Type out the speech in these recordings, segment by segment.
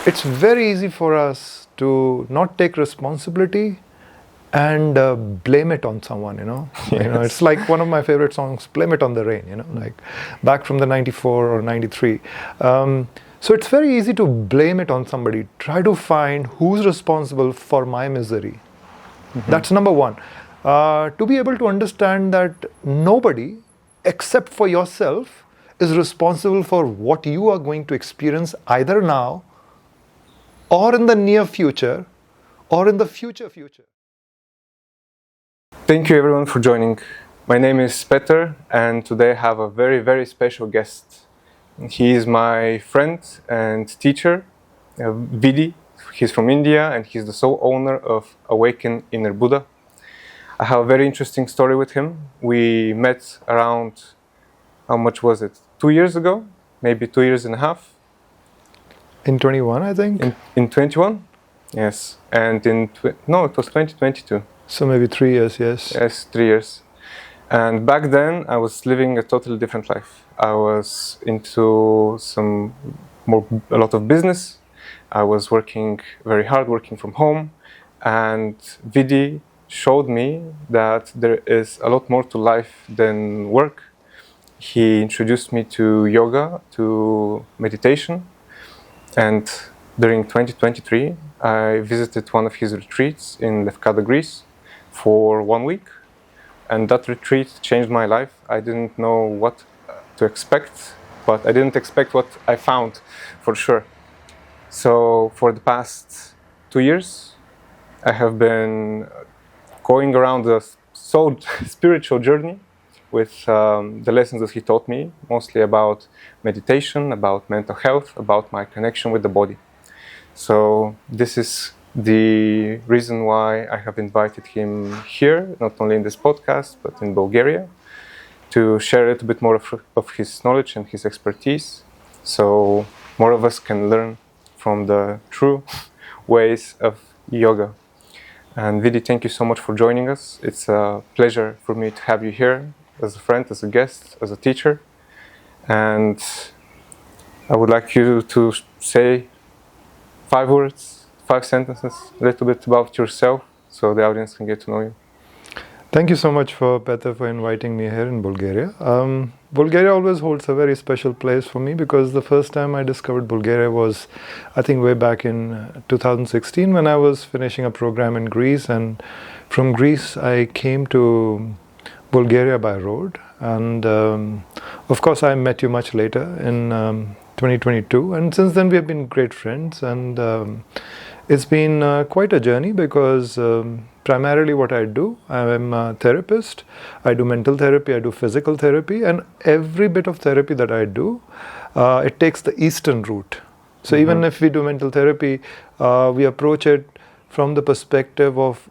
it's very easy for us to not take responsibility and blame it on someone, Yes. It's like one of my favorite songs, Blame It on the Rain, like back from the 94 or 93. So it's very easy to blame it on somebody. Try to find who's responsible for my misery. That's number one. To be able to understand that nobody, except for yourself, is responsible for what you are going to experience either now or in the near future or in the future. Thank you everyone for joining. My name is Peter, and today I have a very, very special guest. He is my friend and teacher, Vidhi. He's from India and he's the sole owner of Awaken Inner Buddha. I have a very interesting story with him. We met around, how much was it? 2 years ago? Maybe 2 years and a half? In 21, I think. In 21? Yes. And no, it was 2022. So maybe 3 years, yes. Yes, 3 years. And back then I was living a totally different life. I was into a lot of business. I was working very hard, working from home. And Vidhi showed me that there is a lot more to life than work. He introduced me to yoga, to meditation. And during 2023, I visited one of his retreats in Lefkada, Greece for 1 week. And that retreat changed my life. I didn't know what to expect, but I didn't expect what I found, for sure. So for the past 2 years, I have been going around a spiritual journey with the lessons that he taught me, mostly about meditation, about mental health, about my connection with the body. So this is the reason why I have invited him here, not only in this podcast, but in Bulgaria, to share a little bit more of his knowledge and his expertise, so more of us can learn from the true ways of yoga. And Vidhi, thank you so much for joining us. It's a pleasure for me to have you here as a friend, as a guest, as a teacher. And I would like you to say 5 words, 5 sentences, a little bit about yourself, so the audience can get to know you. Thank you so much, Peter, for inviting me here in Bulgaria. Bulgaria always holds a very special place for me because the first time I discovered Bulgaria was, I think, way back in 2016 when I was finishing a program in Greece. And from Greece, I came to Bulgaria by road. And of course, I met you much later in 2022. And since then, we have been great friends. And it's been quite a journey because primarily what I do, I'm a therapist. I do mental therapy, I do physical therapy, and every bit of therapy that I do, it takes the Eastern route. So even if we do mental therapy, we approach it from the perspective of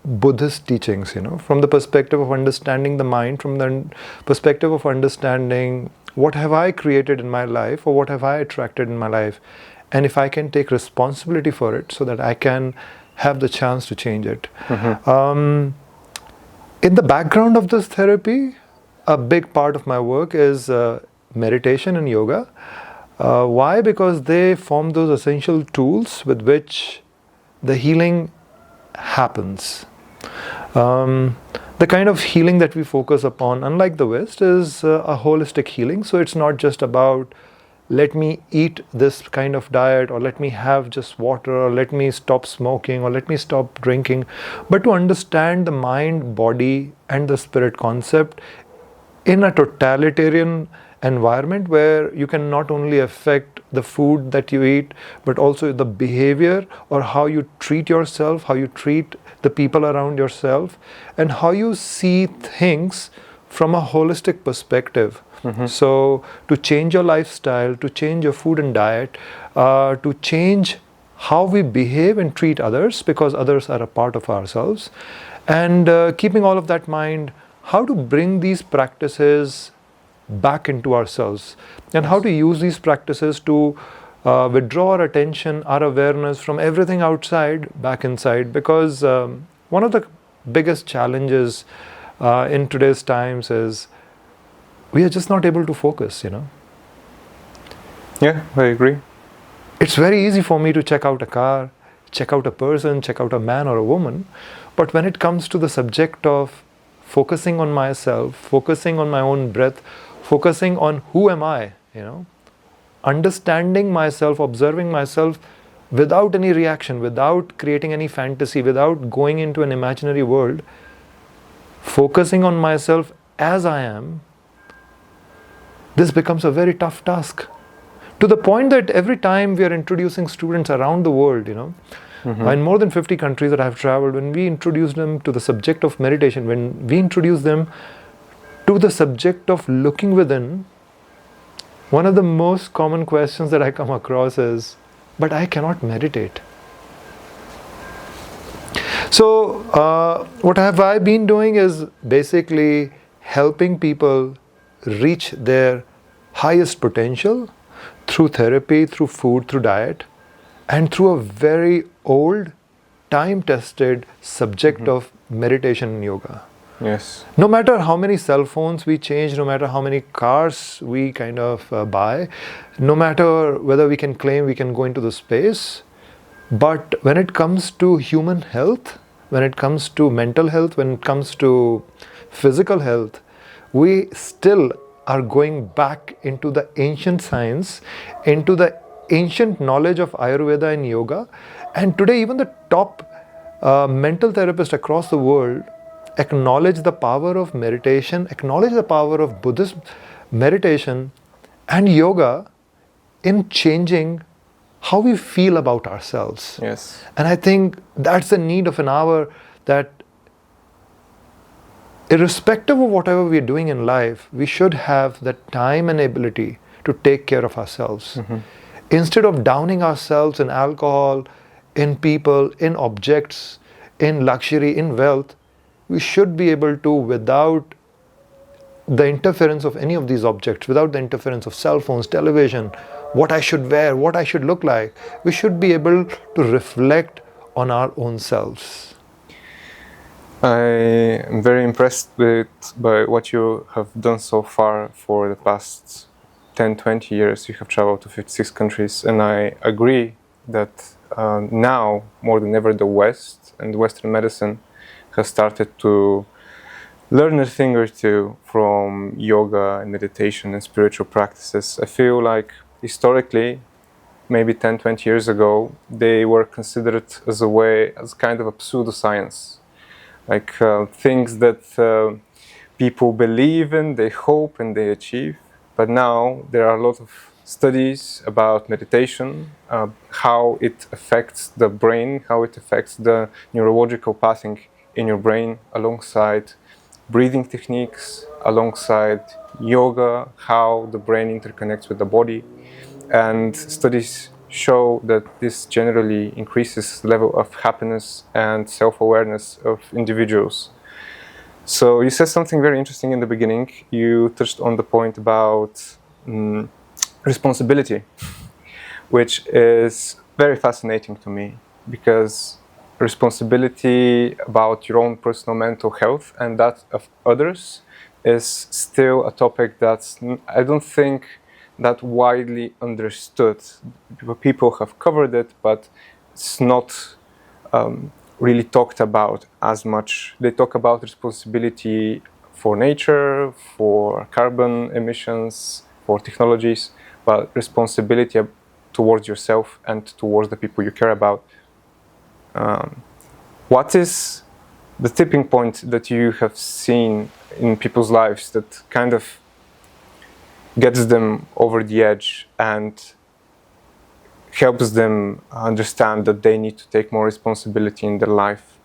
Buddhist teachings, from the perspective of understanding the mind, from the perspective of understanding what have I created in my life or what have I attracted in my life, and if I can take responsibility for it so that I can have the chance to change it. In the background of this therapy, a big part of my work is meditation and yoga. Why? Because they form those essential tools with which the healing happens. The kind of healing that we focus upon, unlike the West, is a holistic healing. So it's not just about let me eat this kind of diet, or let me have just water, or let me stop smoking, or let me stop drinking, but to understand the mind, body, and the spirit concept in a totalitarian environment where you can not only affect the food that you eat, but also the behavior or how you treat yourself, how you treat the people around yourself, and how you see things from a holistic perspective. So to change your lifestyle, to change your food and diet, to change how we behave and treat others, because others are a part of ourselves, and keeping all of that in mind, how to bring these practices back into ourselves, and how to use these practices to withdraw our attention, our awareness from everything outside back inside. Because one of the biggest challenges in today's times is we are just not able to focus, Yeah, I agree. It's very easy for me to check out a car, check out a person, check out a man or a woman. But when it comes to the subject of focusing on myself, focusing on my own breath, focusing on who am I, understanding myself, observing myself without any reaction, without creating any fantasy, without going into an imaginary world, focusing on myself as I am, this becomes a very tough task. To the point that every time we are introducing students around the world, in more than 50 countries that I've traveled, when we introduce them to the subject of meditation, when we introduce them to the subject of looking within, one of the most common questions that I come across is, but I cannot meditate. So, what have I been doing is basically helping people reach their highest potential through therapy, through food, through diet, and through a very old, time-tested subject of meditation and yoga. Yes. No matter how many cell phones we change, no matter how many cars we kind of buy, no matter whether we can claim we can go into the space, but when it comes to human health, when it comes to mental health, when it comes to physical health, we still are going back into the ancient science, into the ancient knowledge of Ayurveda and yoga. And today even the top mental therapists across the world acknowledge the power of meditation, acknowledge the power of Buddhist meditation and yoga in changing how we feel about ourselves. Yes. And I think that's the need of an hour, that irrespective of whatever we're doing in life, we should have the time and ability to take care of ourselves. Instead of downing ourselves in alcohol, in people, in objects, in luxury, in wealth, we should be able to, without the interference of any of these objects, without the interference of cell phones, television, what I should wear, what I should look like, we should be able to reflect on our own selves. I am very impressed by what you have done so far for the past 10-20 years. You have traveled to 56 countries, and I agree that now, more than ever, the West and Western medicine has started to learn a thing or two from yoga and meditation and spiritual practices. I feel like historically, maybe 10-20 years ago, they were considered as kind of a pseudoscience. Like things that people believe in, they hope and they achieve. But now there are a lot of studies about meditation, how it affects the brain, how it affects the neurological pathing in your brain, alongside breathing techniques, alongside yoga, how the brain interconnects with the body. And studies show that this generally increases the level of happiness and self-awareness of individuals. So you said something very interesting in the beginning. You touched on the point about responsibility, which is very fascinating to me, because responsibility about your own personal mental health and that of others is still a topic that's, I don't think, that widely understood. People have covered it, but it's not really talked about as much. They talk about responsibility for nature, for carbon emissions, for technologies, but responsibility towards yourself and towards the people you care about. What is the tipping point that you have seen in people's lives that kind of gets them over the edge and helps them understand that they need to take more responsibility in their life?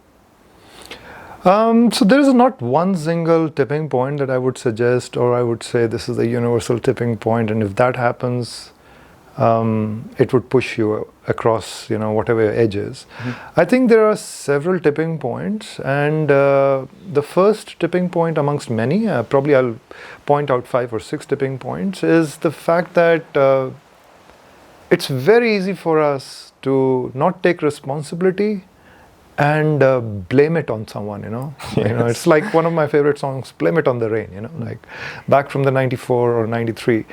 So there is not one single tipping point that I would suggest, or I would say this is the universal tipping point, and if that happens, it would push you across, whatever your edge is. I think there are several tipping points, and the first tipping point amongst many, probably I'll point out 5 or 6 tipping points, is the fact that it's very easy for us to not take responsibility and blame it on someone, Yes. It's like one of my favorite songs, Blame It on the Rain, like back from the 94 or 93.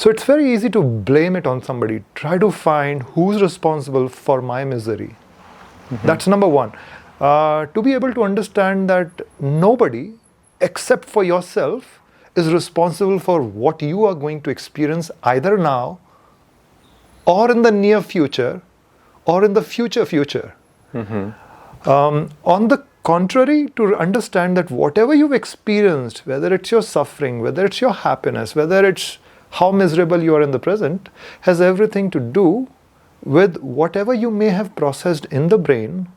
So it's very easy to blame it on somebody. Try to find who's responsible for my misery. That's number one. To be able to understand that nobody, except for yourself, is responsible for what you are going to experience either now, or in the near future, or in the future. On the contrary, to understand that whatever you've experienced, whether it's your suffering, whether it's your happiness, whether it's how miserable you are in the present, has everything to do with whatever you may have processed in the brain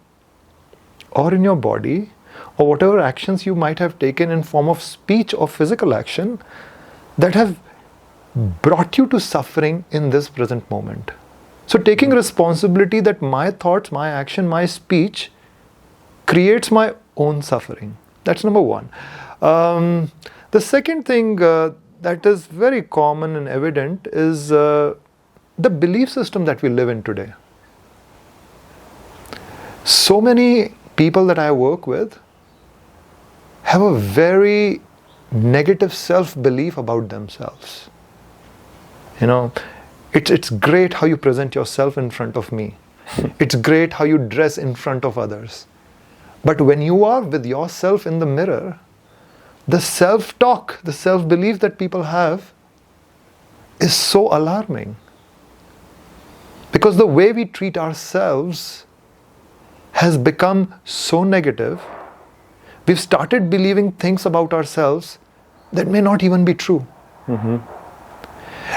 or in your body, or whatever actions you might have taken in form of speech or physical action that have brought you to suffering in this present moment. So taking responsibility that my thoughts, my action, my speech creates my own suffering. That's number one. The second thing that is very common and evident is the belief system that we live in today. So many people that I work with have a very negative self-belief about themselves. You know, it's great how you present yourself in front of me. It's great how you dress in front of others. But when you are with yourself in the mirror, the self-talk, the self-belief that people have is so alarming. Because the way we treat ourselves has become so negative. We've started believing things about ourselves that may not even be true.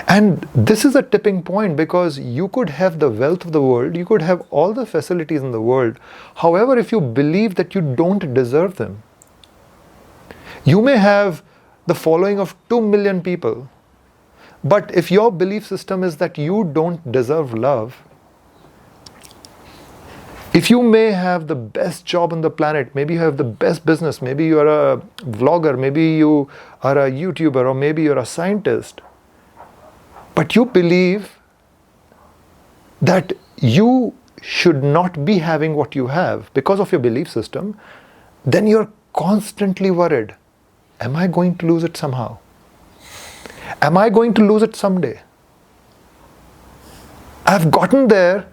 And this is a tipping point, because you could have the wealth of the world, you could have all the facilities in the world. However, if you believe that you don't deserve them, you may have the following of 2 million people, but if your belief system is that you don't deserve love, if you may have the best job on the planet, maybe you have the best business, maybe you are a vlogger, maybe you are a YouTuber, or maybe you're a scientist, but you believe that you should not be having what you have because of your belief system, then you're constantly worried. Am I going to lose it somehow? Am I going to lose it someday? I've gotten there,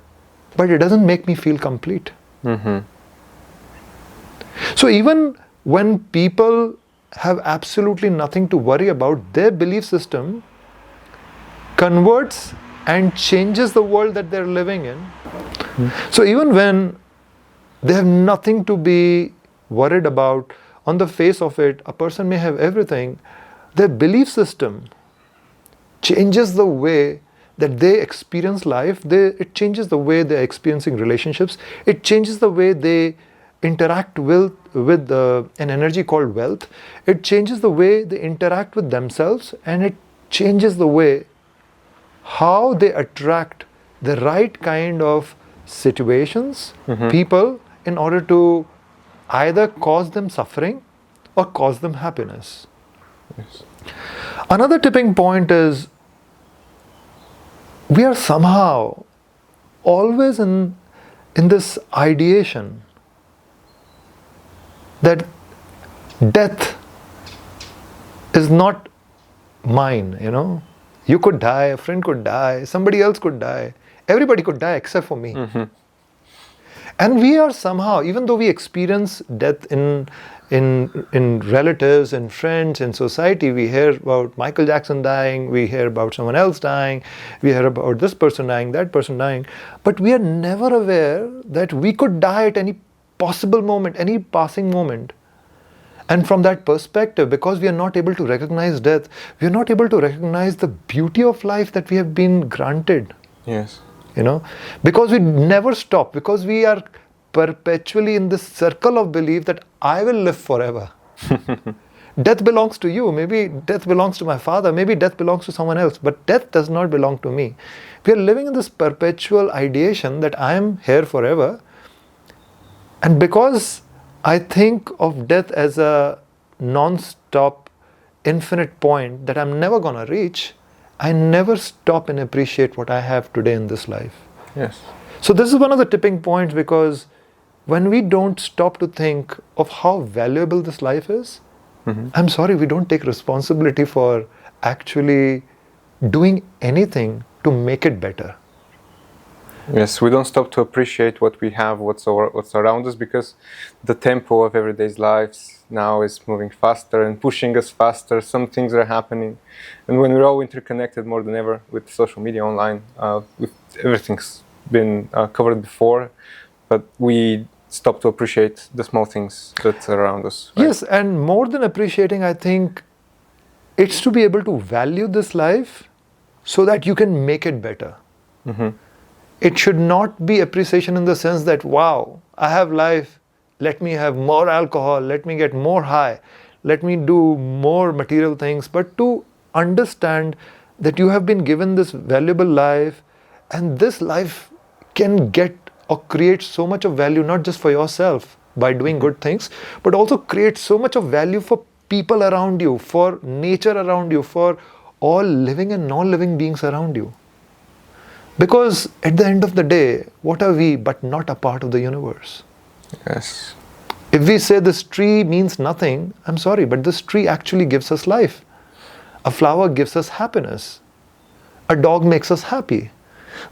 but it doesn't make me feel complete. So even when people have absolutely nothing to worry about, their belief system converts and changes the world that they're living in. So even when they have nothing to be worried about, on the face of it, a person may have everything, their belief system changes the way that they experience life. It changes the way they're experiencing relationships. It changes the way they interact with an energy called wealth. It changes the way they interact with themselves, and it changes the way how they attract the right kind of situations, people, in order to either cause them suffering or cause them happiness. Another tipping point is we are somehow always in this ideation that death is not mine, you know. You could die, a friend could die, somebody else could die, everybody could die except for me. And we are somehow, even though we experience death in relatives and friends and society, we hear about Michael Jackson dying, we hear about someone else dying, we hear about this person dying, that person dying, but we are never aware that we could die at any possible moment, any passing moment. And from that perspective, because we are not able to recognize death, we are not able to recognize the beauty of life that we have been granted. Yes. You know, because we never stop, because we are perpetually in this circle of belief that I will live forever. Death belongs to you, maybe death belongs to my father, maybe death belongs to someone else, but death does not belong to me. We are living in this perpetual ideation that I am here forever, and because I think of death as a non-stop, infinite point that I'm never going to reach, I never stop and appreciate what I have today in this life. Yes. So this is one of the tipping points, because when we don't stop to think of how valuable this life is, I'm sorry, we don't take responsibility for actually doing anything to make it better. Yes, we don't stop to appreciate what we have, what's around us, because the tempo of everyday's lives now is moving faster and pushing us faster. Some things are happening, and when we're all interconnected more than ever with social media, online, everything's been covered before, but we stop to appreciate the small things that are around us. Right? Yes, and more than appreciating, I think it's to be able to value this life so that you can make it better. Mm-hmm. It should not be appreciation in the sense that, wow, I have life, let me have more alcohol, let me get more high, let me do more material things, but to understand that you have been given this valuable life, and this life can get or create so much of value, not just for yourself by doing good things, but also create so much of value for people around you, for nature around you, for all living and non-living beings around you. Because at the end of the day, what are we but not a part of the universe? Yes. If we say this tree means nothing, I'm sorry, but this tree actually gives us life. A flower gives us happiness. A dog makes us happy.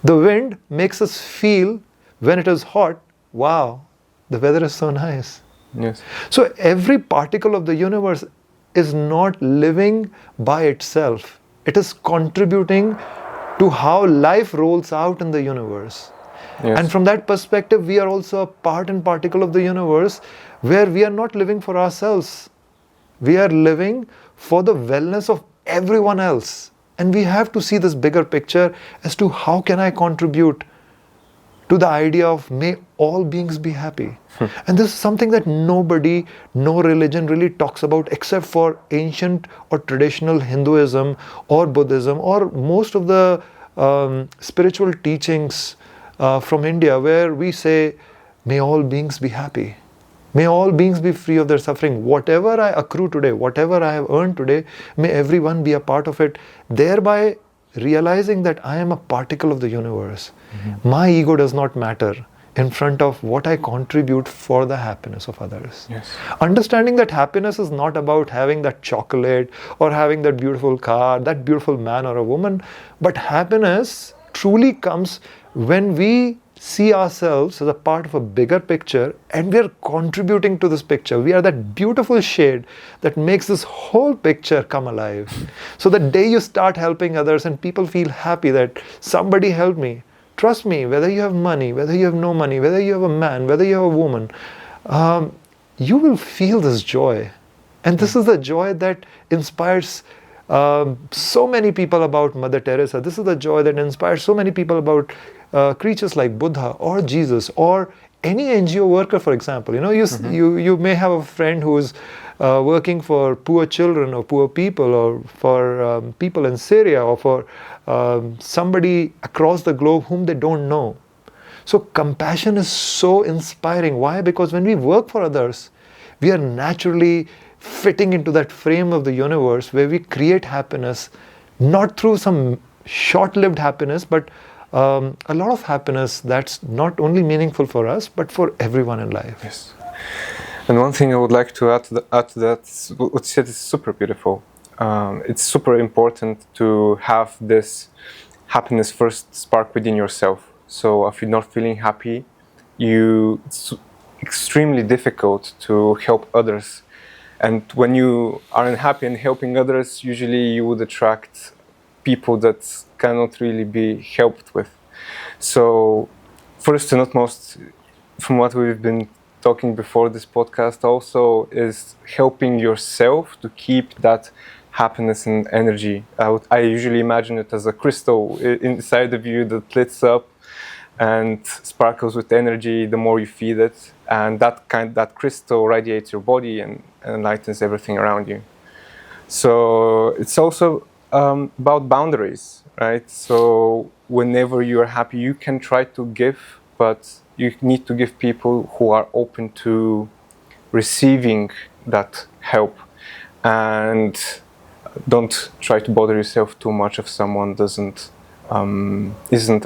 The wind makes us feel when it is hot, wow, the weather is so nice. Yes. So every particle of the universe is not living by itself. It is contributing to how life rolls out in the universe. Yes. And from that perspective, we are also a part and particle of the universe where we are not living for ourselves. We are living for the wellness of everyone else. And we have to see this bigger picture as to how can I contribute to the idea of may all beings be happy. And this is something that nobody, no religion really talks about except for ancient or traditional Hinduism or Buddhism or most of the spiritual teachings from India, where we say, may all beings be happy. May all beings be free of their suffering. Whatever I accrue today, whatever I have earned today, may everyone be a part of it, thereby realizing that I am a particle of the universe. Mm-hmm. My ego does not matter in front of what I contribute for the happiness of others. Yes. Understanding that happiness is not about having that chocolate or having that beautiful car, that beautiful man or a woman, but happiness truly comes when we see ourselves as a part of a bigger picture and we are contributing to this picture. We are that beautiful shade that makes this whole picture come alive. So the day you start helping others and people feel happy that somebody helped me, trust me, whether you have money, whether you have no money, whether you have a man, whether you have a woman, you will feel this joy. And this is the joy that inspires so many people about Mother Teresa. This is the joy that inspires so many people about creatures like Buddha or Jesus or any NGO worker, for example. You may have a friend who's working for poor children or poor people or for people in Syria or for somebody across the globe whom they don't know. So compassion is so inspiring. Why? Because when we work for others, we are naturally fitting into that frame of the universe where we create happiness, not through some short-lived happiness, but a lot of happiness that's not only meaningful for us, but for everyone in life. Yes. And one thing I would like to add to that, what you said is super beautiful. It's super important to have this happiness first spark within yourself. So if you're not feeling happy, it's extremely difficult to help others. And when you are unhappy and helping others, usually you would attract people that cannot really be helped with. So first and utmost, from what we've been talking before this podcast also, is helping yourself to keep that happiness and energy. I usually imagine it as a crystal inside of you that lights up and sparkles with energy the more you feed it, and that crystal radiates your body and enlightens everything around you. So it's also about boundaries, right? So whenever you are happy, you can try to give, but you need to give people who are open to receiving that help, and don't try to bother yourself too much if someone isn't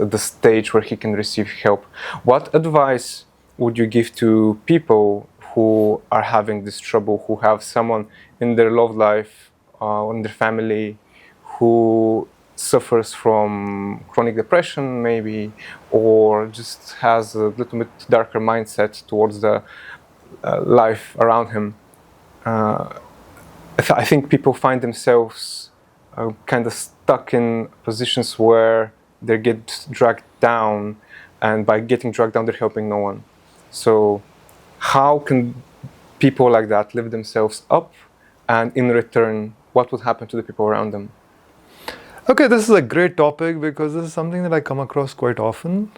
at the stage where he can receive help. What advice would you give to people who are having this trouble, who have someone in their love life, in their family, who suffers from chronic depression maybe, or just has a little bit darker mindset towards the life around him. I think people find themselves kind of stuck in positions where they get dragged down, and by getting dragged down they're helping no one. So how can people like that lift themselves up, and in return what would happen to the people around them? Okay, this is a great topic because this is something that I come across quite often.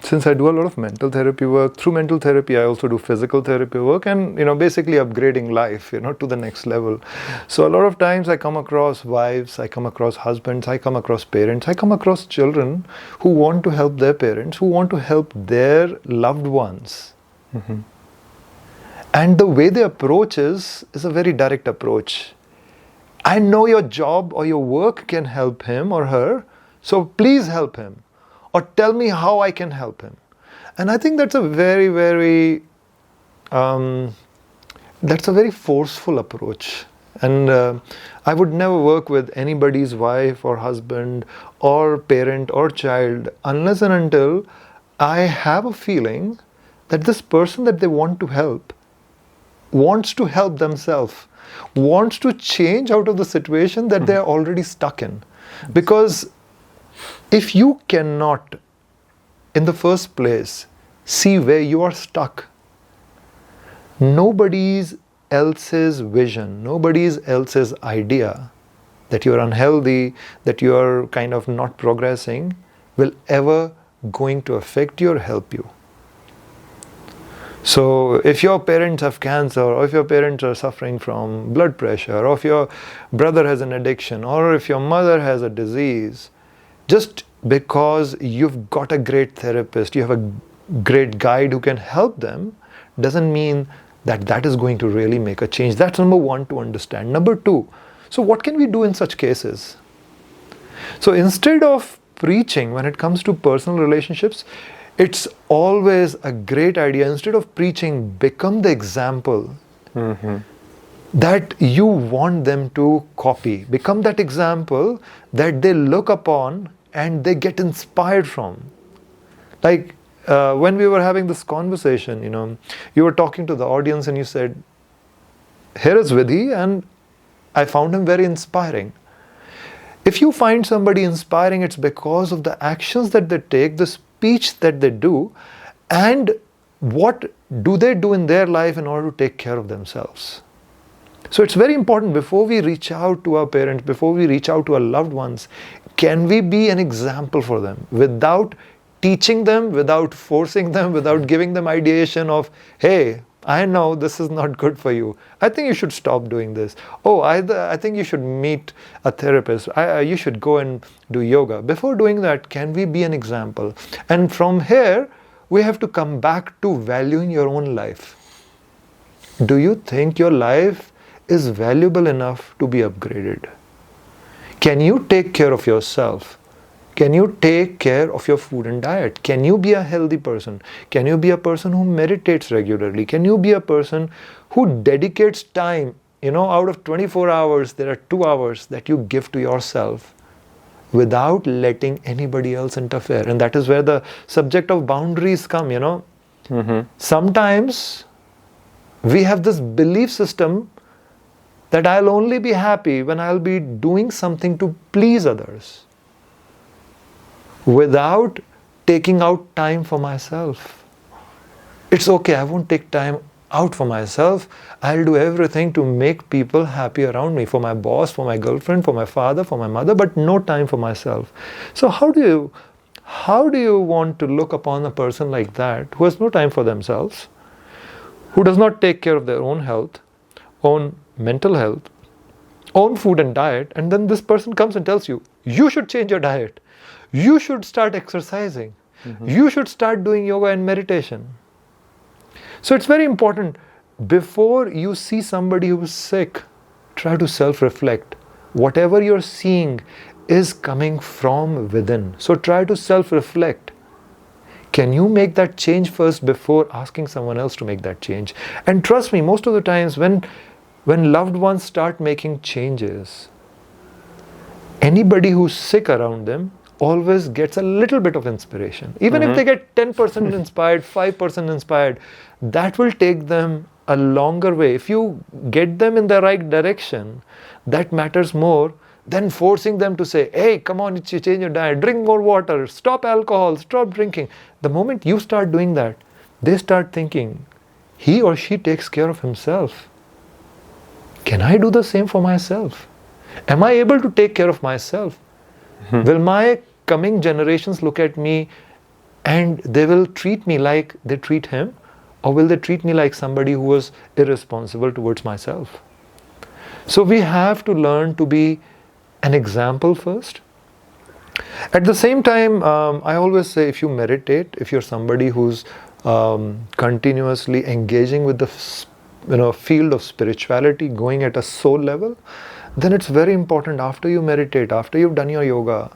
Since I do a lot of mental therapy work, through mental therapy I also do physical therapy work, and basically upgrading life, to the next level. So a lot of times I come across wives, I come across husbands, I come across parents, I come across children who want to help their parents, who want to help their loved ones. And the way they approach is a very direct approach. I know your job or your work can help him or her, so please help him, or tell me how I can help him. And I think that's a very, very forceful approach. And I would never work with anybody's wife or husband or parent or child unless and until I have a feeling that this person that they want to help wants to help themselves, wants to change out of the situation that they are already stuck in. Because if you cannot, in the first place, see where you are stuck, nobody else's vision, nobody else's idea that you are unhealthy, that you are kind of not progressing, will ever going to affect you or help you. So if your parents have cancer, or if your parents are suffering from blood pressure, or if your brother has an addiction, or if your mother has a disease, just because you've got a great therapist, you have a great guide who can help them, doesn't mean that that is going to really make a change. That's number one to understand. Number two, so what can we do in such cases? So instead of preaching when it comes to personal relationships, it's always a great idea, instead of preaching, become the example that you want them to copy. Become that example that they look upon and they get inspired from. Like when we were having this conversation, you were talking to the audience and you said, here is Vidhi, and I found him very inspiring. If you find somebody inspiring, it's because of the actions that they take, the speech that they do, and what do they do in their life in order to take care of themselves. So it's very important, before we reach out to our parents, before we reach out to our loved ones, can we be an example for them without teaching them, without forcing them, without giving them ideation of, hey, I know this is not good for you. I think you should stop doing this. Oh, I think you should meet a therapist. You should go and do yoga. Before doing that, can we be an example? And from here, we have to come back to valuing your own life. Do you think your life is valuable enough to be upgraded? Can you take care of yourself? Can you take care of your food and diet? Can you be a healthy person? Can you be a person who meditates regularly? Can you be a person who dedicates time? Out of 24 hours, there are 2 hours that you give to yourself without letting anybody else interfere. And that is where the subject of boundaries come, Sometimes we have this belief system that I'll only be happy when I'll be doing something to please others, without taking out time for myself. It's okay, I won't take time out for myself. I'll do everything to make people happy around me, for my boss, for my girlfriend, for my father, for my mother, but no time for myself. So how do you want to look upon a person like that, who has no time for themselves, who does not take care of their own health, own mental health, own food and diet, and then this person comes and tells you, you should change your diet. You should start exercising. You should start doing yoga and meditation. So it's very important, before you see somebody who is sick, try to self-reflect. Whatever you're seeing is coming from within. So try to self-reflect. Can you make that change first before asking someone else to make that change? And trust me, most of the times when loved ones start making changes, anybody who's sick around them always gets a little bit of inspiration. Even if they get 10% inspired, 5% inspired, that will take them a longer way. If you get them in the right direction, that matters more than forcing them to say, hey, come on, change your diet, drink more water, stop alcohol, stop drinking. The moment you start doing that, they start thinking, he or she takes care of himself. Can I do the same for myself? Am I able to take care of myself? Will my coming generations look at me and they will treat me like they treat him? Or will they treat me like somebody who was irresponsible towards myself? So we have to learn to be an example first. At the same time, I always say, if you meditate, if you're somebody who's continuously engaging with the field of spirituality, going at a soul level, then it's very important after you meditate, after you've done your yoga,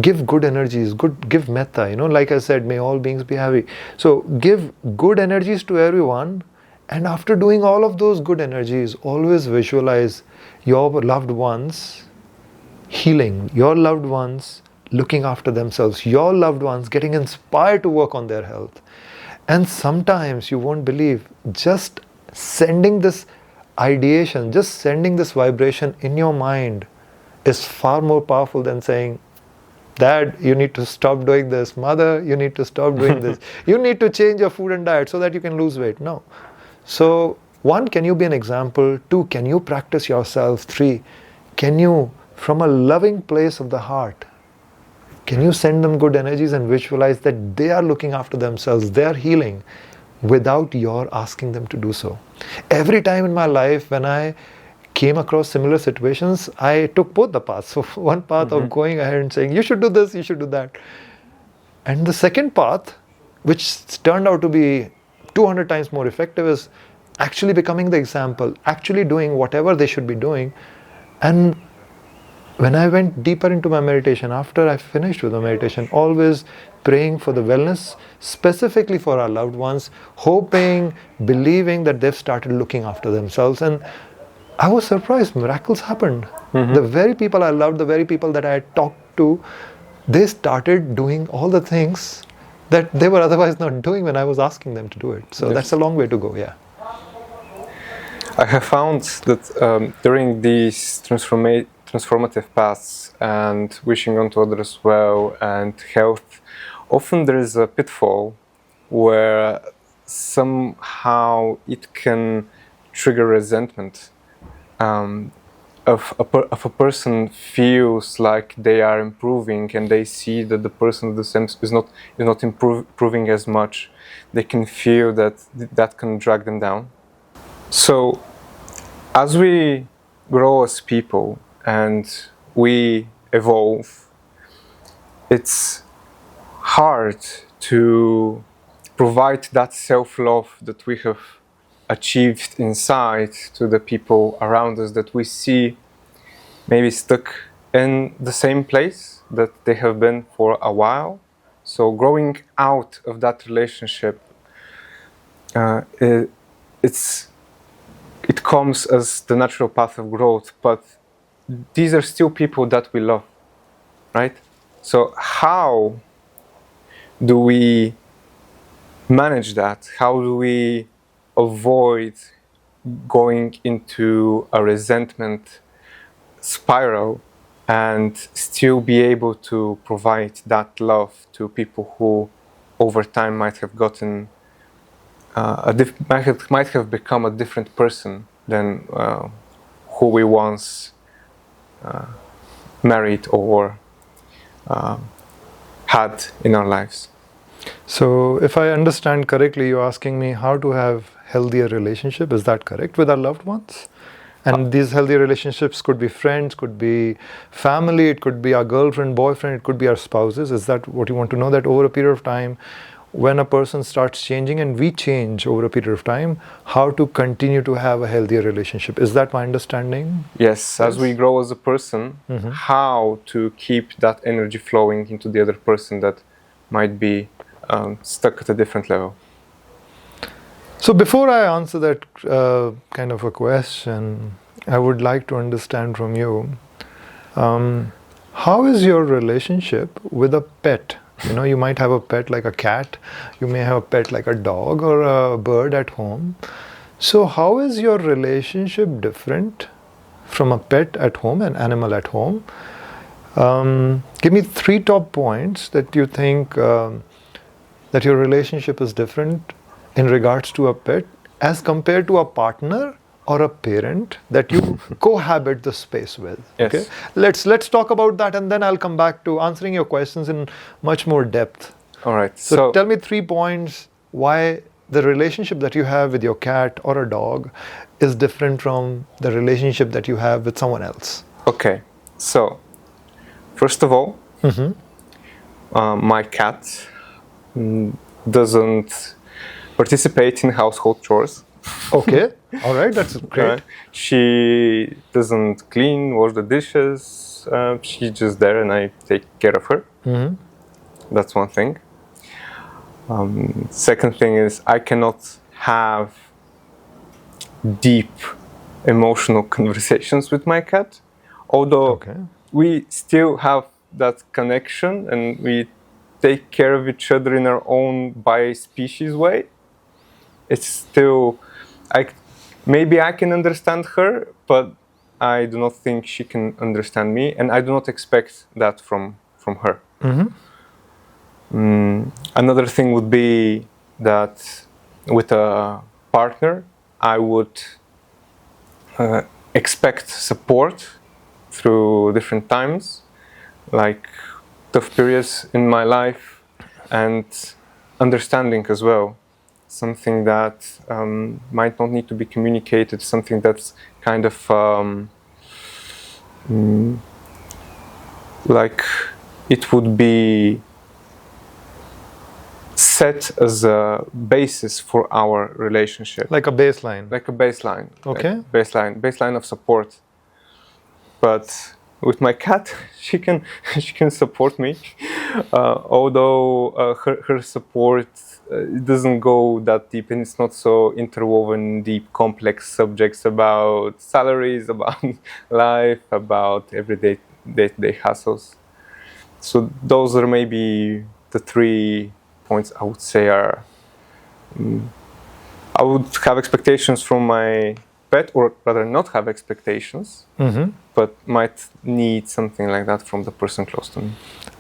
give good energies, give metta, like I said, may all beings be happy. So give good energies to everyone, and after doing all of those good energies, always visualize your loved ones healing, your loved ones looking after themselves, your loved ones getting inspired to work on their health. And sometimes, you won't believe, just sending this ideation, just sending this vibration in your mind is far more powerful than saying, Dad, you need to stop doing this. Mother, you need to stop doing this. You need to change your food and diet so that you can lose weight. No. So, 1, can you be an example? 2, can you practice yourself? 3, can you, from a loving place of the heart, can you send them good energies and visualize that they are looking after themselves, they are healing, without your asking them to do so? Every time in my life when I came across similar situations, I took both the paths. So one path of going ahead and saying, you should do this, you should do that. And the second path, which turned out to be 200 times more effective, is actually becoming the example, actually doing whatever they should be doing. And when I went deeper into my meditation, after I finished with the meditation, always praying for the wellness, specifically for our loved ones, hoping, believing that they've started looking after themselves. And I was surprised, miracles happened. The very people I loved, the very people that I had talked to, they started doing all the things that they were otherwise not doing when I was asking them to do it. So that's a long way to go, yeah. I have found that during these transformative paths and wishing unto others well and health, often there is a pitfall where somehow it can trigger resentment. If a person feels like they are improving and they see that the person is not improving as much, they can feel that can drag them down. So, as we grow as people and we evolve, it's hard to provide that self-love that we have achieved inside to the people around us that we see maybe stuck in the same place that they have been for a while. So growing out of that relationship, it comes as the natural path of growth, but these are still people that we love, right? So how do we manage that? How do we avoid going into a resentment spiral and still be able to provide that love to people who over time might have gotten might have become a different person than who we once married or had in our lives. So if I understand correctly, you're asking me how to have healthier relationship, is that correct, with our loved ones? And these healthy relationships could be friends, could be family, it could be our girlfriend, boyfriend, it could be our spouses. Is that what you want to know? That over a period of time, when a person starts changing and we change over a period of time, how to continue to have a healthier relationship? Is that my understanding? Yes, as we grow as a person, how to keep that energy flowing into the other person that might be stuck at a different level. So before I answer that kind of a question, I would like to understand from you, how is your relationship with a pet? You know, you might have a pet like a cat, you may have a pet like a dog or a bird at home. So how is your relationship different from a pet at home, an animal at home? Give me 3 top points that you think that your relationship is different in regards to a pet as compared to a partner or a parent that you cohabit the space with. Yes. Okay, let's talk about that, and then I'll come back to answering your questions in much more depth. All right. So tell me 3 points why the relationship that you have with your cat or a dog is different from the relationship that you have with someone else. Okay. So, first of all, my cat doesn't participate in household chores. Okay, all right, that's great. She doesn't clean, wash the dishes. She's just there and I take care of her. That's one thing. Second thing is I cannot have deep emotional conversations with my cat, although we still have that connection and we take care of each other in our own bi-species way. It's still, maybe I can understand her, but I do not think she can understand me, and I do not expect that from her. Another thing would be that with a partner, I would expect support through different times, like tough periods in my life, and understanding as well. Something that might not need to be communicated, something that's kind of like it would be set as a basis for our relationship. Like a baseline. Like a baseline. Okay. Like baseline of support. But with my cat, she can support me, although her support it doesn't go that deep, and it's not so interwoven deep, complex subjects about salaries, about life, about everyday day-to-day hassles. So those are maybe the 3 points I would say are. I would have expectations from my pet, or rather not have expectations, but might need something like that from the person close to me.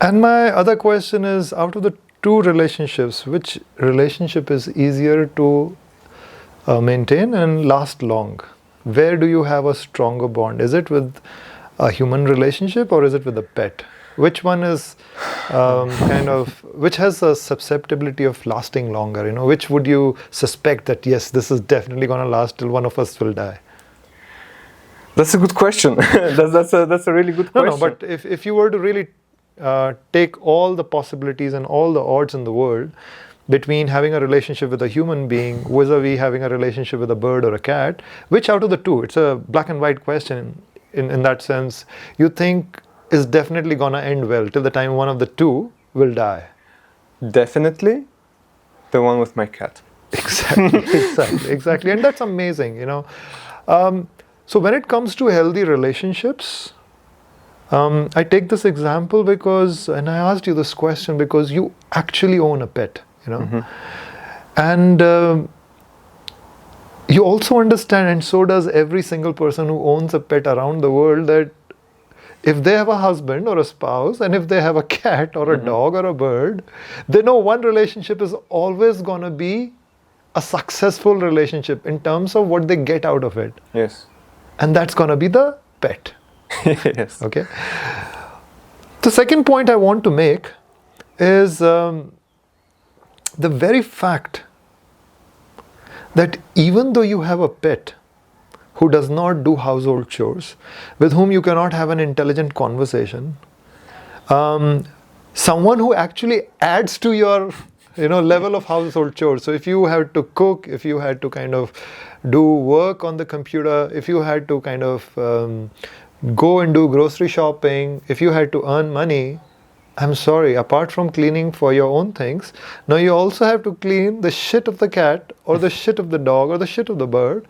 And my other question is, out of the 2 relationships, which relationship is easier to maintain and last long? Where do you have a stronger bond? Is it with a human relationship or is it with a pet? Which one is which has a susceptibility of lasting longer? You know, which would you suspect that yes, this is definitely going to last till one of us will die? That's a good question. that's a really good question. No, but if you were to really take all the possibilities and all the odds in the world between having a relationship with a human being vis-a-vis having a relationship with a bird or a cat, which out of the 2, it's a black and white question in that sense, you think is definitely going to end well till the time one of the 2 will die? Definitely the one with my cat. Exactly. And that's amazing, you know. So when it comes to healthy relationships, I take this example because, and I asked you this question because you actually own a pet, you know. And you also understand, and so does every single person who owns a pet around the world, that if they have a husband or a spouse, and if they have a cat or a dog or a bird, they know one relationship is always going to be a successful relationship in terms of what they get out of it. Yes. And that's going to be the pet. Yes. Okay. The second point I want to make is the very fact that even though you have a pet who does not do household chores, with whom you cannot have an intelligent conversation, someone who actually adds to your level of household chores. So if you had to cook, if you had to kind of do work on the computer, if you had to kind of go and do grocery shopping, if you had to earn money, I'm sorry, apart from cleaning for your own things, now you also have to clean the shit of the cat or the shit of the dog or the shit of the bird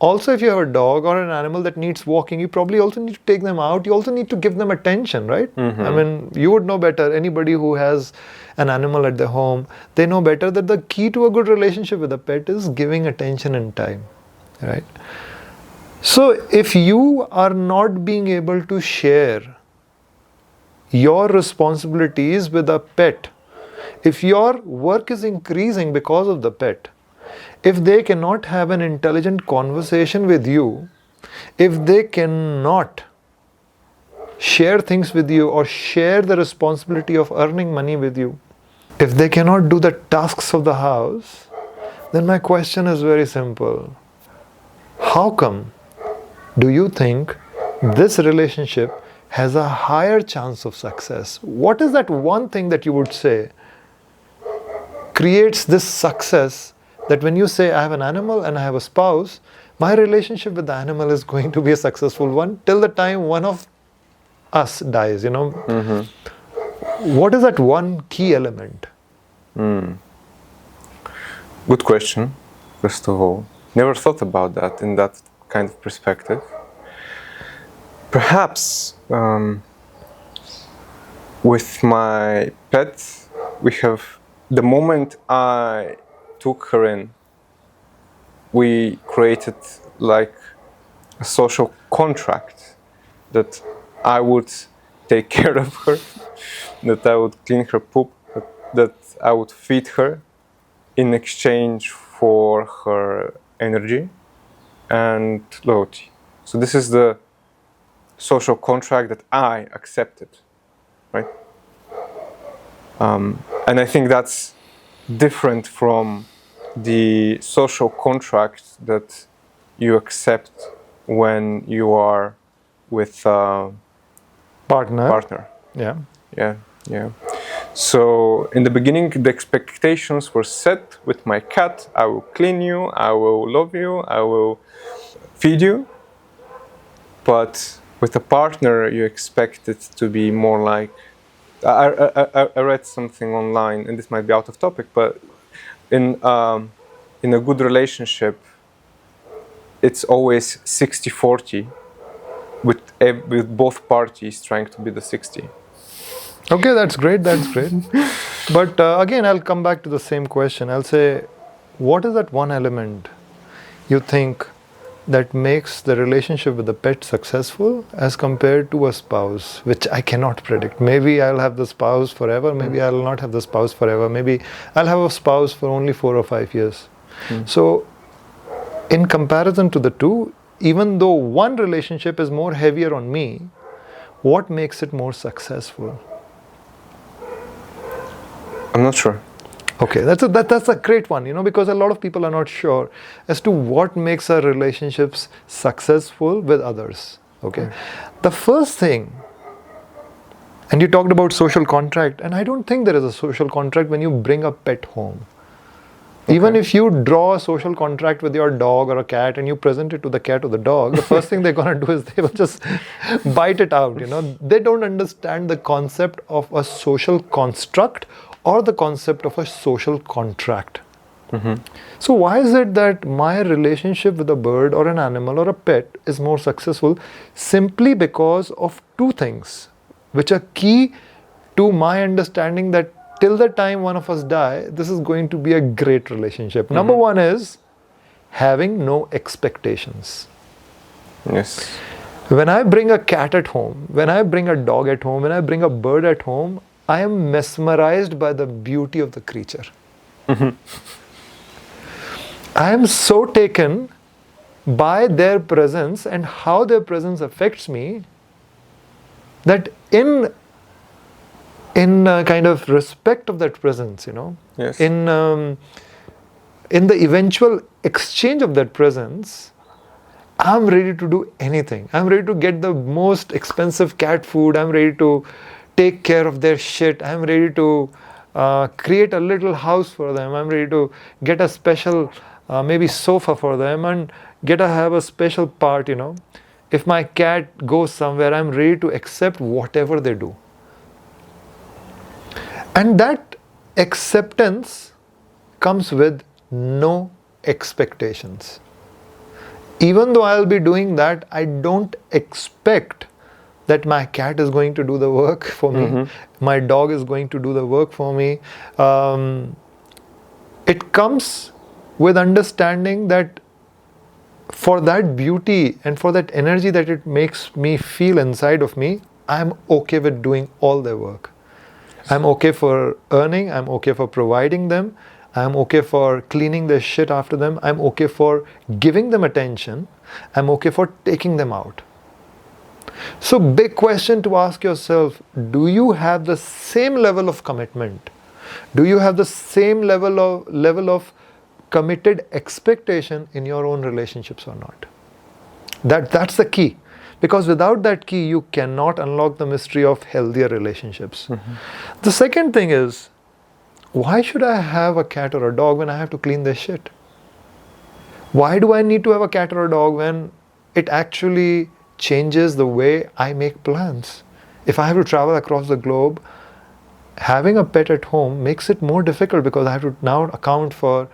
Also, if you have a dog or an animal that needs walking, you probably also need to take them out. You also need to give them attention, right? I mean, you would know better. Anybody who has an animal at their home, they know better that the key to a good relationship with a pet is giving attention and time, right? So, if you are not being able to share your responsibilities with a pet, if your work is increasing because of the pet, if they cannot have an intelligent conversation with you, if they cannot share things with you or share the responsibility of earning money with you, if they cannot do the tasks of the house, then my question is very simple. How come do you think this relationship has a higher chance of success? What is that one thing that you would say creates this success, that when you say I have an animal and I have a spouse, my relationship with the animal is going to be a successful one till the time one of us dies, What is that one key element? Good question, first of all. Never thought about that in that kind of perspective. Perhaps with my pet, we have, the moment I took her in, we created like a social contract that I would take care of her, that I would clean her poop, that I would feed her in exchange for her energy and loyalty. So this is the social contract that I accepted, right? And I think that's different from the social contract that you accept when you are with a partner. Yeah. So in the beginning, the expectations were set with my cat. I will clean you, I will love you, I will feed you. But with a partner, you expect it to be more like, I read something online, and this might be out of topic, but in a good relationship, it's always 60-40, with both parties trying to be the 60. Okay, that's great. But again, I'll come back to the same question. I'll say, what is that one element you think that makes the relationship with the pet successful as compared to a spouse, which I cannot predict? Maybe I'll have the spouse forever, maybe I'll not have the spouse forever, maybe I'll have a spouse for only 4 or 5 years. So in comparison to the two, even though one relationship is more heavier on me, what makes it more successful? I'm not sure. Okay, that's a great one, because a lot of people are not sure as to what makes our relationships successful with others. Okay, the first thing, and you talked about social contract, and I don't think there is a social contract when you bring a pet home. Okay. Even if you draw a social contract with your dog or a cat and you present it to the cat or the dog, the first thing they're going to do is they will just bite it out. They don't understand the concept of a social construct or the concept of a social contract. So why is it that my relationship with a bird or an animal or a pet is more successful? Simply because of two things which are key to my understanding that till the time one of us die, this is going to be a great relationship. Number one is having no expectations. Yes. When I bring a cat at home, when I bring a dog at home, when I bring a bird at home, I am mesmerized by the beauty of the creature. I am so taken by their presence and how their presence affects me that in kind of respect of that presence, Yes. in the eventual exchange of that presence, I'm ready to do anything. I'm ready to get the most expensive cat food. I'm ready to take care of their shit. I'm ready to create a little house for them. I'm ready to get a special maybe sofa for them and have a special part, If my cat goes somewhere, I'm ready to accept whatever they do. And that acceptance comes with no expectations. even though I'll be doing that, I don't expect that my cat is going to do the work for me, my dog is going to do the work for me. It comes with understanding that for that beauty and for that energy that it makes me feel inside of me, I'm okay with doing all their work. I'm okay for earning, I'm okay for providing them, I'm okay for cleaning their shit after them, I'm okay for giving them attention, I'm okay for taking them out. So big question to ask yourself, do you have the same level of commitment? Do you have the same level of committed expectation in your own relationships or not? That's the key. Because without that key, you cannot unlock the mystery of healthier relationships. The second thing is, why should I have a cat or a dog when I have to clean their shit? Why do I need to have a cat or a dog when it actually changes the way I make plans? If I have to travel across the globe, having a pet at home makes it more difficult because I have to now account for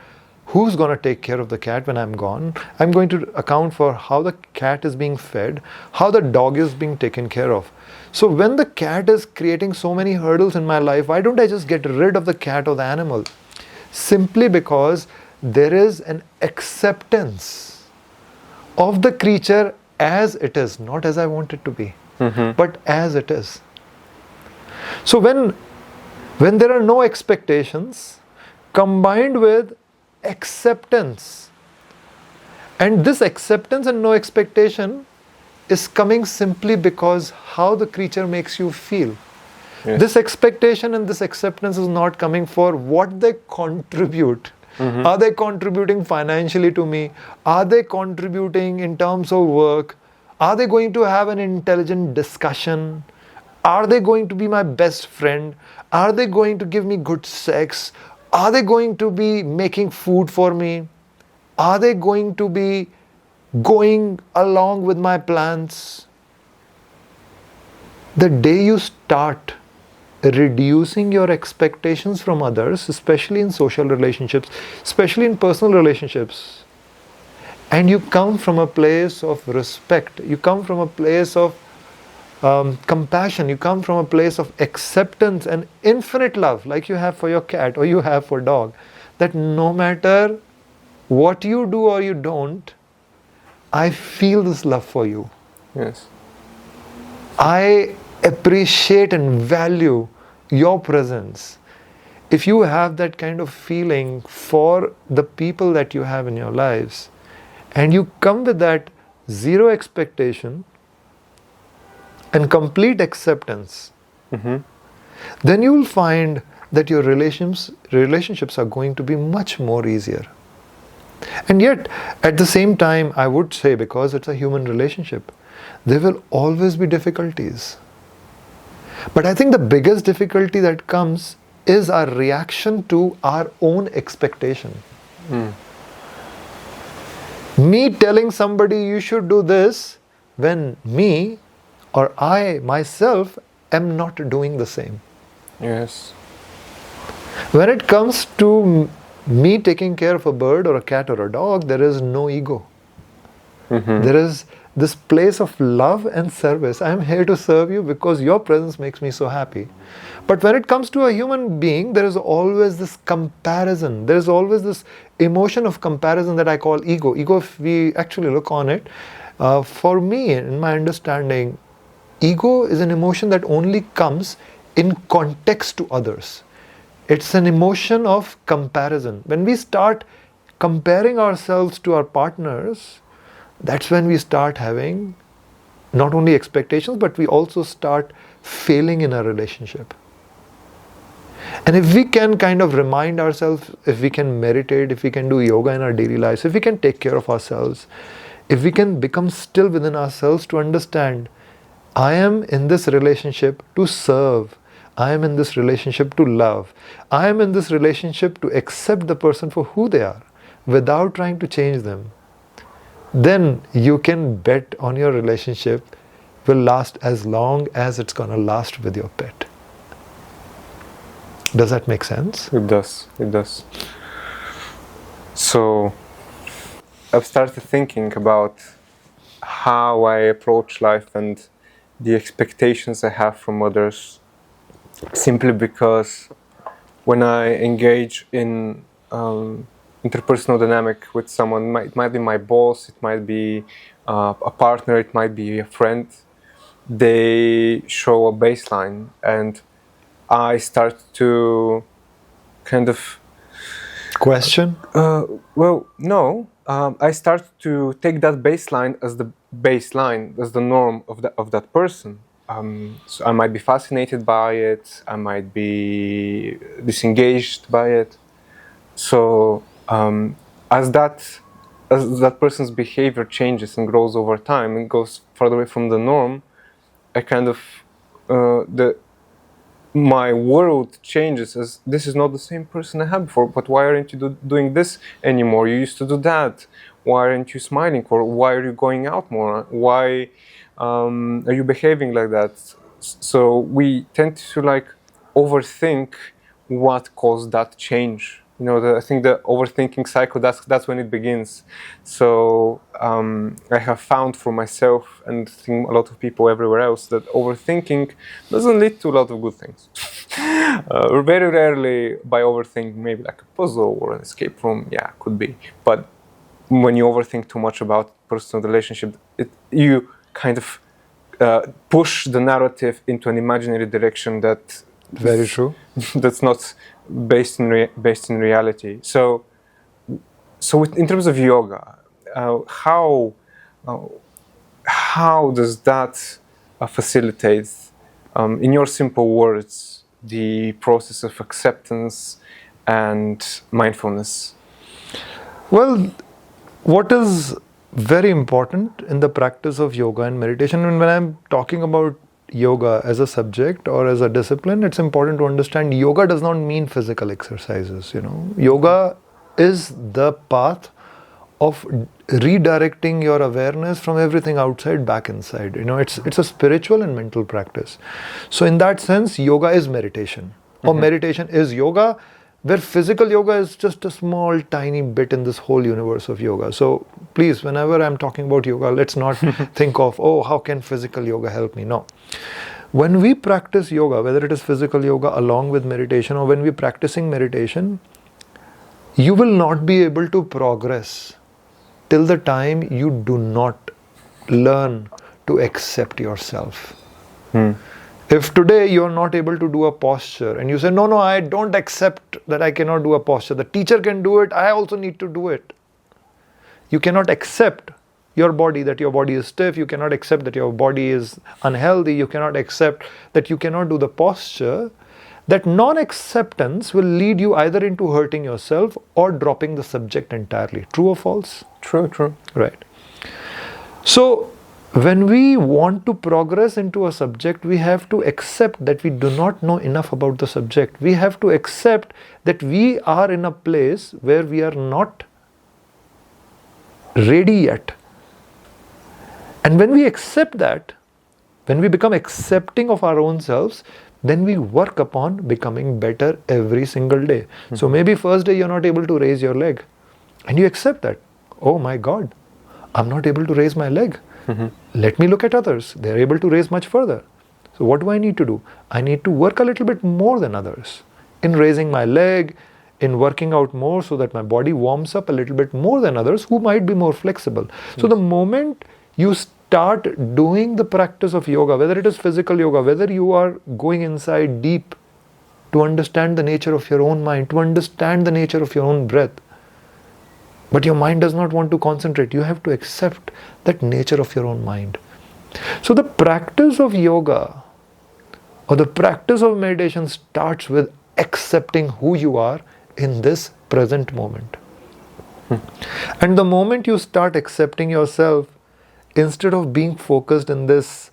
who's going to take care of the cat when I'm gone. I'm going to account for how the cat is being fed, how the dog is being taken care of. So when the cat is creating so many hurdles in my life, why don't I just get rid of the cat or the animal? Simply because there is an acceptance of the creature as it is, not as I want it to be, but as it is. So when there are no expectations combined with acceptance, and this acceptance and no expectation is coming simply because how the creature makes you feel. Yes. This expectation and this acceptance is not coming for what they contribute. Are they contributing financially to me? Are they contributing in terms of work? Are they going to have an intelligent discussion? Are they going to be my best friend? Are they going to give me good sex? Are they going to be making food for me? Are they going to be going along with my plans? The day you start reducing your expectations from others, especially in social relationships, especially in personal relationships, and you come from a place of respect, you come from a place of compassion, you come from a place of acceptance and infinite love, like you have for your cat or you have for dog, that no matter what you do or you don't, I feel this love for you. Yes. I appreciate and value your presence. If you have that kind of feeling for the people that you have in your lives, and you come with that zero expectation and complete acceptance, then you will find that your relationships are going to be much more easier. And yet, at the same time, I would say, because it's a human relationship, there will always be difficulties. But I think the biggest difficulty that comes is our reaction to our own expectation. Me telling somebody you should do this when me or I myself am not doing the same. Yes. When it comes to me taking care of a bird or a cat or a dog, there is no ego. There is this place of love and service. I am here to serve you because your presence makes me so happy. But when it comes to a human being, there is always this comparison. There is always this emotion of comparison that I call ego. Ego, if we actually look on it, for me, in my understanding, ego is an emotion that only comes in context to others. It's an emotion of comparison. When we start comparing ourselves to our partners, that's when we start having not only expectations, but we also start failing in our relationship. And if we can kind of remind ourselves, if we can meditate, if we can do yoga in our daily lives, if we can take care of ourselves, if we can become still within ourselves to understand, I am in this relationship to serve, I am in this relationship to love, I am in this relationship to accept the person for who they are without trying to change them, then you can bet on your relationship will last as long as it's going to last with your pet. Does that make sense? It does. It does. So, I've started thinking about how I approach life and the expectations I have from others, simply because when I engage in interpersonal dynamic with someone, it might be my boss, it might be a partner, it might be a friend, they show a baseline, and I start to kind of Question? well, no. I start to take that baseline as the norm of that person. So I might be fascinated by it. I might be disengaged by it. So as that person's behavior changes and grows over time and goes further away from the norm, I kind of my world changes, as this is not the same person I had before. But why aren't you doing this anymore? You used to do that. Why aren't you smiling? Or why are you going out more? Why are you behaving like that? So we tend to like overthink what caused that change. You know, I think the overthinking cycle, that's when it begins. So I have found for myself, and I think a lot of people everywhere else, that overthinking doesn't lead to a lot of good things. Very rarely by overthinking, maybe like a puzzle or an escape room, yeah, could be. But when you overthink too much about personal relationship, you kind of push the narrative into an imaginary direction that Very true. that's not based in reality. So in terms of yoga, how does that facilitate, in your simple words, the process of acceptance and mindfulness? Well, what is very important in the practice of yoga and meditation, and when I'm talking about yoga as a subject or as a discipline, it's important to understand yoga does not mean physical exercises. You know, yoga is the path of redirecting your awareness from everything outside back inside. You know, it's a spiritual and mental practice. So in that sense, yoga is meditation, or meditation is yoga, where physical yoga is just a small tiny bit in this whole universe of yoga. So please, whenever I'm talking about yoga, let's not think of, oh, how can physical yoga help me? No. When we practice yoga, whether it is physical yoga along with meditation, or when we're practicing meditation, you will not be able to progress till the time you do not learn to accept yourself. If today you are not able to do a posture and you say, no, I don't accept that I cannot do a posture. The teacher can do it. I also need to do it. You cannot accept your body, that your body is stiff. You cannot accept that your body is unhealthy. You cannot accept that you cannot do the posture. That non-acceptance will lead you either into hurting yourself or dropping the subject entirely. True or false? True. Right. So, when we want to progress into a subject, we have to accept that we do not know enough about the subject. We have to accept that we are in a place where we are not ready yet. And when we accept that, when we become accepting of our own selves, then we work upon becoming better every single day. So maybe first day you're not able to raise your leg, and you accept that. Oh my God, I'm not able to raise my leg. Let me look at others. They're able to raise much further. So what do I need to do? I need to work a little bit more than others in raising my leg, in working out more so that my body warms up a little bit more than others who might be more flexible. So the moment you start doing the practice of yoga, whether it is physical yoga, whether you are going inside deep to understand the nature of your own mind, to understand the nature of your own breath, but your mind does not want to concentrate, you have to accept that nature of your own mind. So the practice of yoga or the practice of meditation starts with accepting who you are in this present moment. And the moment you start accepting yourself, instead of being focused in this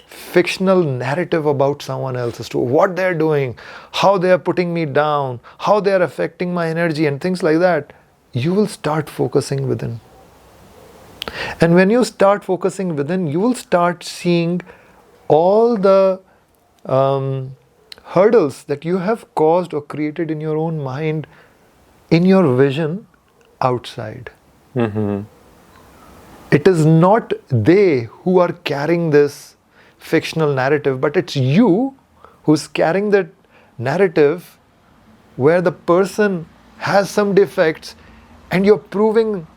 fictional narrative about someone else as to what they're doing, how they're putting me down, how they're affecting my energy and things like that, you will start focusing within. And when you start focusing within, you will start seeing all the hurdles that you have caused or created in your own mind, in your vision outside. It is not they who are carrying this fictional narrative, but it's you who's carrying that narrative where the person has some defects and you're proving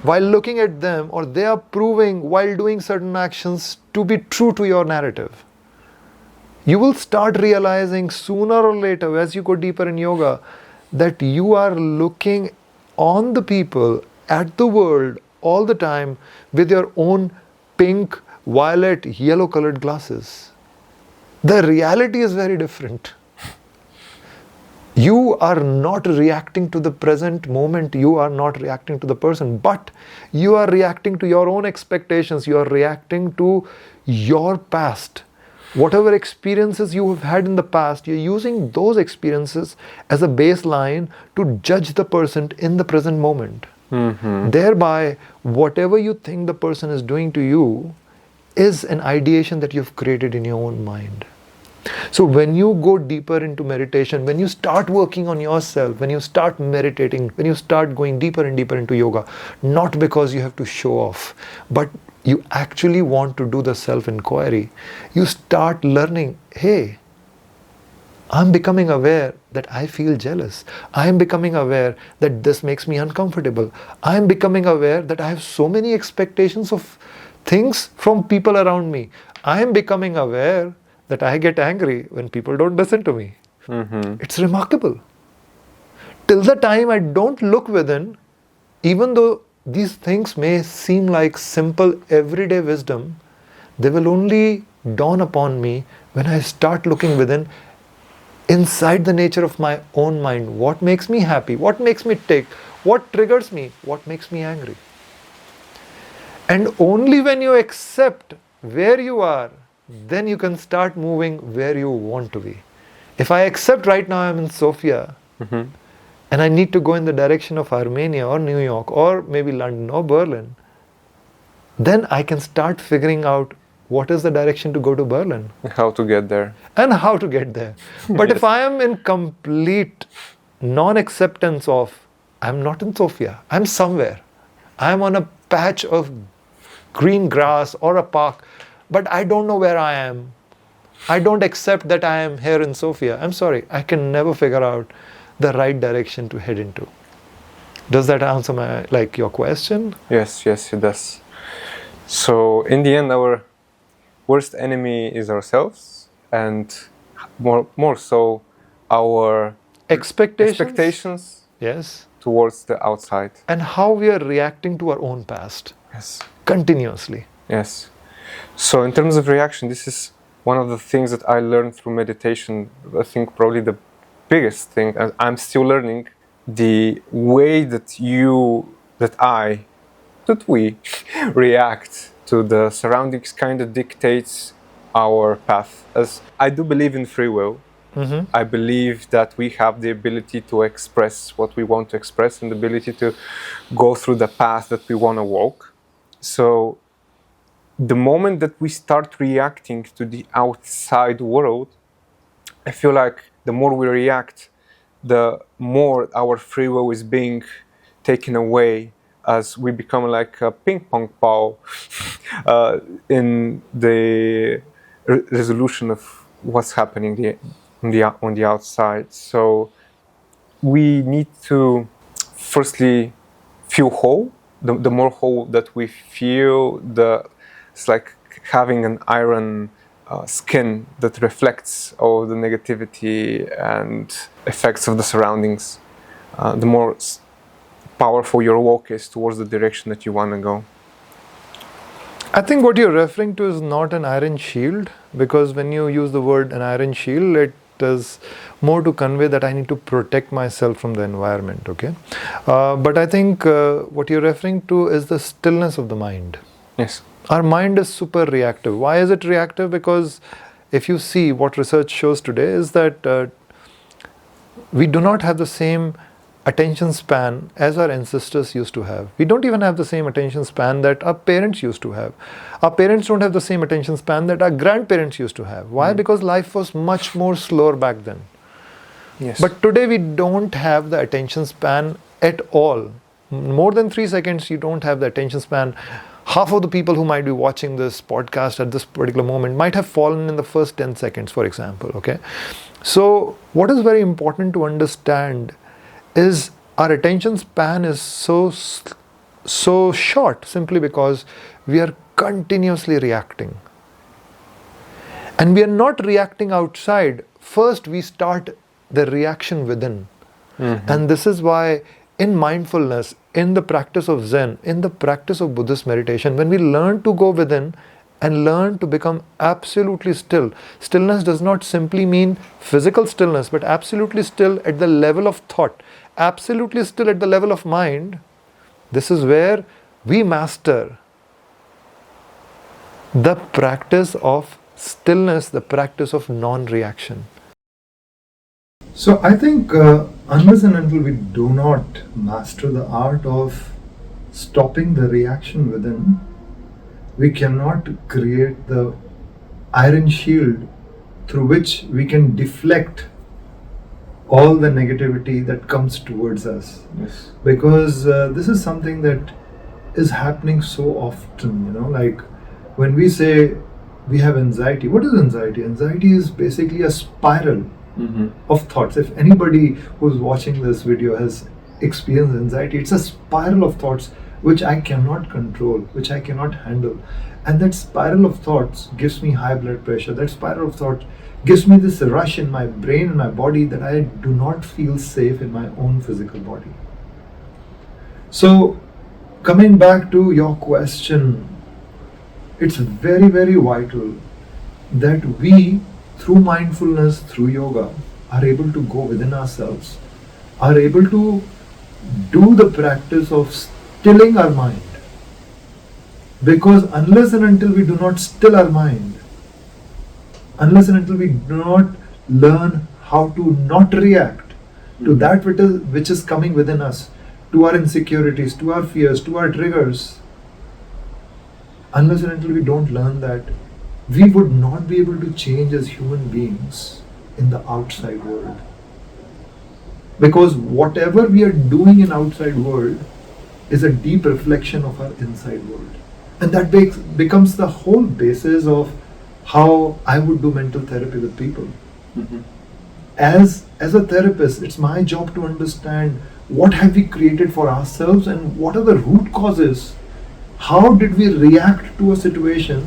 while looking at them, or they are proving while doing certain actions to be true to your narrative. You will start realizing sooner or later as you go deeper in yoga that you are looking on the people, at the world all the time with your own pink, violet, yellow colored glasses. The reality is very different. You are not reacting to the present moment, you are not reacting to the person, but you are reacting to your own expectations, you are reacting to your past. Whatever experiences you have had in the past, you're using those experiences as a baseline to judge the person in the present moment. Thereby, whatever you think the person is doing to you is an ideation that you've created in your own mind. So when you go deeper into meditation, when you start working on yourself, when you start meditating, when you start going deeper and deeper into yoga, not because you have to show off, but you actually want to do the self-inquiry, you start learning, hey, I'm becoming aware that I feel jealous. I'm becoming aware that this makes me uncomfortable. I'm becoming aware that I have so many expectations of things from people around me. I'm becoming aware that I get angry when people don't listen to me. It's remarkable. Till the time I don't look within, even though these things may seem like simple everyday wisdom, they will only dawn upon me when I start looking within, inside the nature of my own mind. What makes me happy? What makes me tick? What triggers me? What makes me angry? And only when you accept where you are, then you can start moving where you want to be. If I accept right now I'm in Sofia, and I need to go in the direction of Armenia or New York or maybe London or Berlin, then I can start figuring out what is the direction to go to Berlin. How to get there. And how to get there. But if I am in complete non-acceptance of, I'm not in Sofia, I'm somewhere. I'm on a patch of green grass or a park, but I don't know where I am. I don't accept that I am here in Sofia. I'm sorry, I can never figure out the right direction to head into. Does that answer your question? Yes, it does. So in the end, our worst enemy is ourselves, and more so our expectations yes, towards the outside. And how we are reacting to our own past. Yes. Continuously. Yes. So in terms of reaction, this is one of the things that I learned through meditation. I think probably the biggest thing, and I'm still learning, the way that we react to the surroundings kind of dictates our path. As I do believe in free will, I believe that we have the ability to express what we want to express and the ability to go through the path that we want to walk. So the moment that we start reacting to the outside world, I feel like the more we react, the more our free will is being taken away, as we become like a ping pong ball in the resolution of what's happening on the outside. So we need to firstly feel whole. The more whole that we feel, it's like having an iron skin that reflects all the negativity and effects of the surroundings. The more powerful your walk is towards the direction that you want to go. I think what you're referring to is not an iron shield, because when you use the word an iron shield, it is more to convey that I need to protect myself from the environment, okay? But I think what you're referring to is the stillness of the mind. Yes. Our mind is super reactive. Why is it reactive? Because if you see what research shows today is that we do not have the same attention span as our ancestors used to have. We don't even have the same attention span that our parents used to have. Our parents don't have the same attention span that our grandparents used to have. Why? Because life was much more slower back then. Yes. But today we don't have the attention span at all. More than 3 seconds, you don't have the attention span. Half of the people who might be watching this podcast at this particular moment might have fallen in the first 10 seconds, for example. Okay, so what is very important to understand is our attention span is so short simply because we are continuously reacting. And we are not reacting outside. First, we start the reaction within. And this is why in mindfulness, in the practice of Zen, in the practice of Buddhist meditation, when we learn to go within and learn to become absolutely still, stillness does not simply mean physical stillness, but absolutely still at the level of thought, absolutely still at the level of mind. This is where we master the practice of stillness, the practice of non-reaction. So I think unless and until we do not master the art of stopping the reaction within, we cannot create the iron shield through which we can deflect all the negativity that comes towards us. Yes. Because this is something that is happening so often, like when we say we have anxiety. What is anxiety? Anxiety is basically a spiral of thoughts. If anybody who's watching this video has experienced anxiety, it's a spiral of thoughts which I cannot control, which I cannot handle. And that spiral of thoughts gives me high blood pressure. That spiral of thought gives me this rush in my brain and my body that I do not feel safe in my own physical body. So, coming back to your question, it's very, very vital that we, through mindfulness, through yoga, are able to go within ourselves, are able to do the practice of stilling our mind. Because unless and until we do not still our mind, unless and until we do not learn how to not react to that which is coming within us, to our insecurities, to our fears, to our triggers, unless and until we don't learn that, we would not be able to change as human beings in the outside world. Because whatever we are doing in outside world is a deep reflection of our inside world. And that becomes the whole basis of how I would do mental therapy with people. As a therapist, it's my job to understand what have we created for ourselves and what are the root causes. How did we react to a situation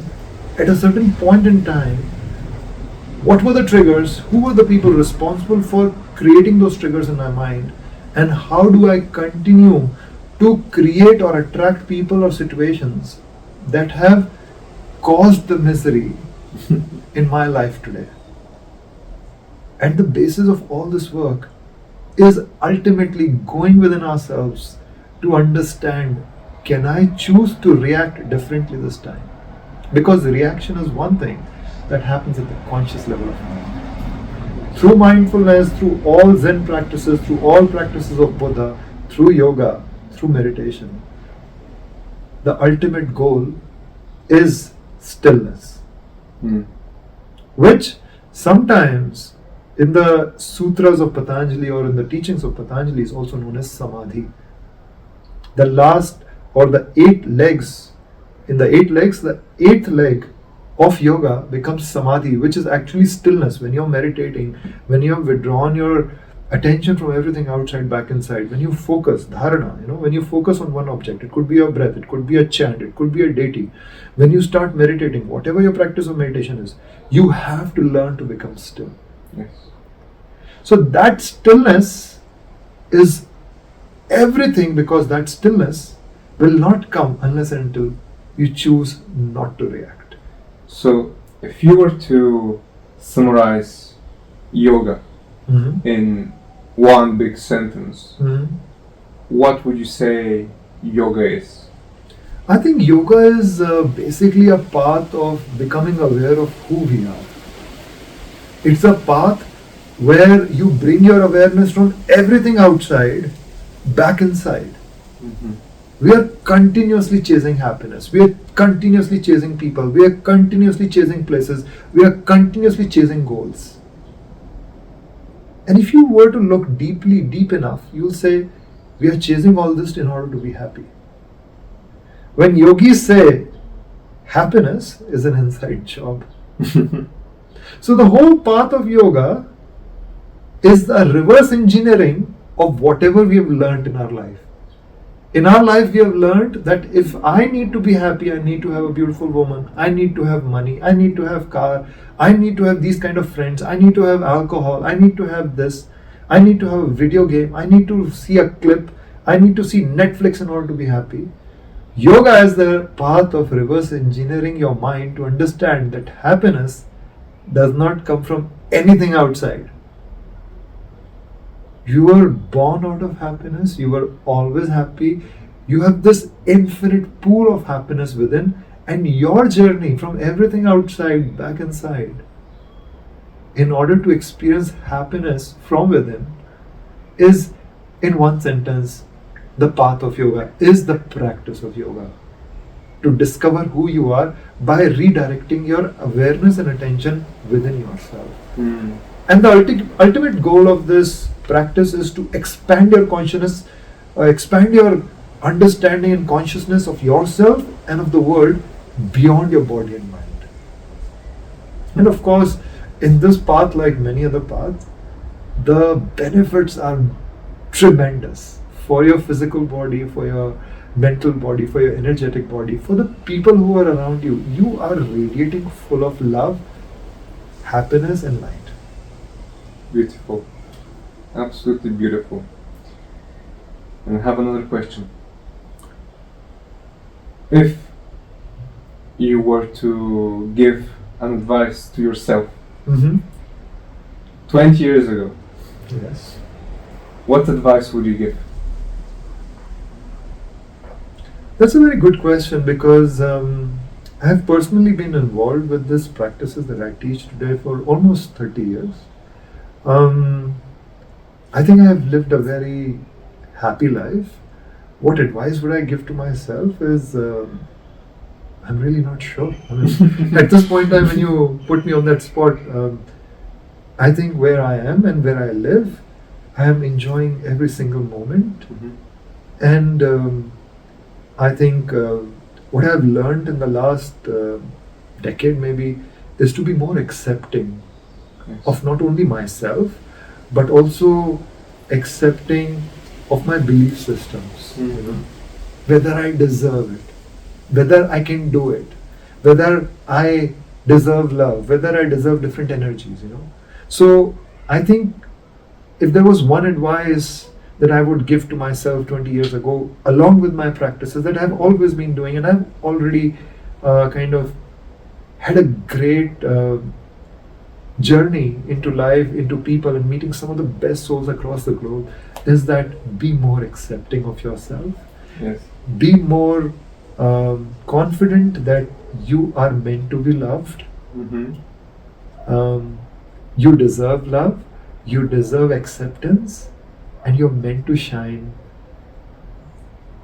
at a certain point in time? What were the triggers? Who were the people responsible for creating those triggers in my mind? And how do I continue to create or attract people or situations that have caused the misery in my life today? At the basis of all this work is ultimately going within ourselves to understand, can I choose to react differently this time? Because reaction is one thing that happens at the conscious level of mind. Through mindfulness, through all Zen practices, through all practices of Buddha, through yoga, through meditation, the ultimate goal is stillness. Which sometimes in the sutras of Patanjali or in the teachings of Patanjali is also known as samadhi. The last or the 8 legs, in the 8 legs, the 8th leg of yoga becomes samadhi, which is actually stillness. When you're meditating, when you have withdrawn your attention from everything outside back inside, when you focus, dharana, when you focus on one object, it could be your breath, it could be a chant, it could be a deity. When you start meditating, whatever your practice of meditation is, you have to learn to become still. Yes. So that stillness is everything, because that stillness will not come unless and until you choose not to react. So, if you were to summarize yoga in one big sentence, what would you say yoga is? I think yoga is basically a path of becoming aware of who we are. It's a path where you bring your awareness from everything outside back inside. We are continuously chasing happiness. We are continuously chasing people. We are continuously chasing places. We are continuously chasing goals. And if you were to look deep enough, you'll say, we are chasing all this in order to be happy. When yogis say happiness is an inside job. So the whole path of yoga is the reverse engineering of whatever we have learned in our life. In our life, we have learned that if I need to be happy, I need to have a beautiful woman, I need to have money, I need to have car, I need to have these kind of friends, I need to have alcohol, I need to have this, I need to have a video game, I need to see a clip, I need to see Netflix in order to be happy. Yoga is the path of reverse engineering your mind to understand that happiness does not come from anything outside. You were born out of happiness, you were always happy, you have this infinite pool of happiness within, and your journey from everything outside back inside, in order to experience happiness from within, is, in one sentence, the path of yoga, is the practice of yoga. To discover who you are by redirecting your awareness and attention within yourself. And the ultimate goal of this practice is to expand your consciousness, expand your understanding and consciousness of yourself and of the world beyond your body and mind. And of course, in this path, like many other paths, the benefits are tremendous for your physical body, for your mental body, for your energetic body, for the people who are around you. You are radiating full of love, happiness and light. Beautiful. Absolutely beautiful. And I have another question. If you were to give an advice to yourself 20 years ago, Yes. what advice would you give? That's a very good question, because I have personally been involved with these practices that I teach today for almost 30 years. I think I have lived a very happy life. What advice would I give to myself is, I'm really not sure. I mean, at this point in time, when you put me on that spot, I think where I am and where I live, I am enjoying every single moment. And I think what I've learned in the last decade maybe is to be more accepting of not only myself, but also accepting of my belief systems. You know, whether I deserve it, whether I can do it, whether I deserve love, whether I deserve different energies, you know. So I think if there was one advice that I would give to myself 20 years ago, along with my practices that I've always been doing, and I've already kind of had a great journey into life, into people, and meeting some of the best souls across the globe, is that be more accepting of yourself. Yes. Be more confident that you are meant to be loved. You deserve love, you deserve acceptance, and you're meant to shine,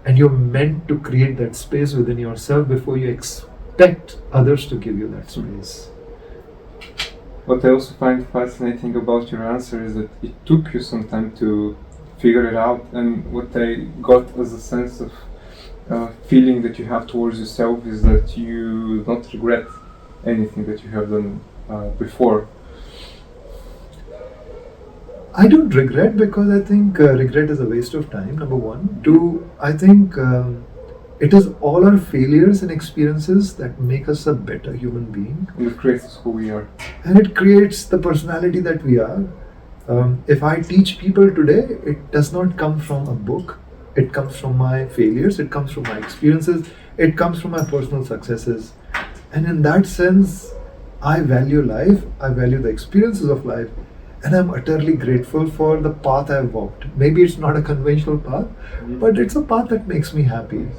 and you're meant to create that space within yourself before you expect others to give you that space. What I also find fascinating about your answer is that it took you some time to figure it out, and what I got as a sense of feeling that you have towards yourself is that you don't regret anything that you have done before. I don't regret, because I think regret is a waste of time, number one. Two, I think it is all our failures and experiences that make us a better human being. And it creates who we are. And it creates the personality that we are. If I teach people today, it does not come from a book. It comes from my failures, it comes from my experiences, it comes from my personal successes. And in that sense, I value life, I value the experiences of life, and I'm utterly grateful for the path I've walked. Maybe it's not a conventional path, but it's a path that makes me happy.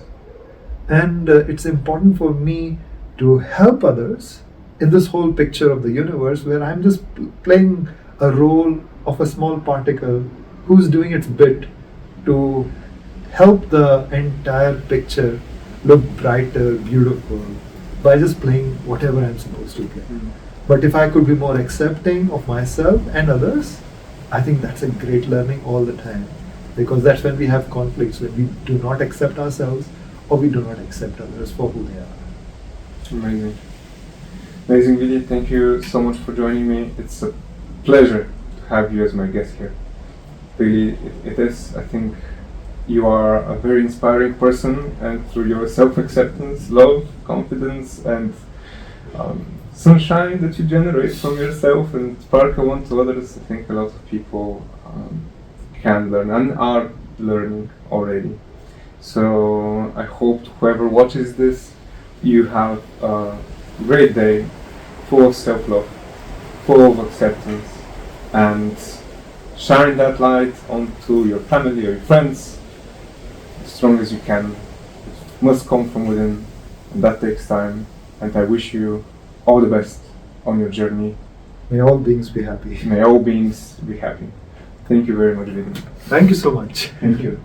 And it's important for me to help others in this whole picture of the universe, where I'm just playing a role of a small particle who's doing its bit to help the entire picture look brighter, beautiful, by just playing whatever I'm supposed to play. But if I could be more accepting of myself and others, I think that's a great learning all the time. Because that's when we have conflicts, when we do not accept ourselves or we do not accept others for who they are. Amazing. Amazing, Vidhi. Thank you so much for joining me. It's a pleasure to have you as my guest here. Really, it is. I think you are a very inspiring person, and through your self-acceptance, love, confidence, and sunshine that you generate from yourself and sparkle onto others, I think a lot of people can learn and are learning already. So I hope whoever watches this, you have a great day, full of self-love, full of acceptance, and shine that light onto your family or your friends as strong as you can. It must come from within, and that takes time. And I wish you all the best on your journey. May all beings be happy. May all beings be happy. Thank you very much, Vidhi. Thank you so much. Thank you.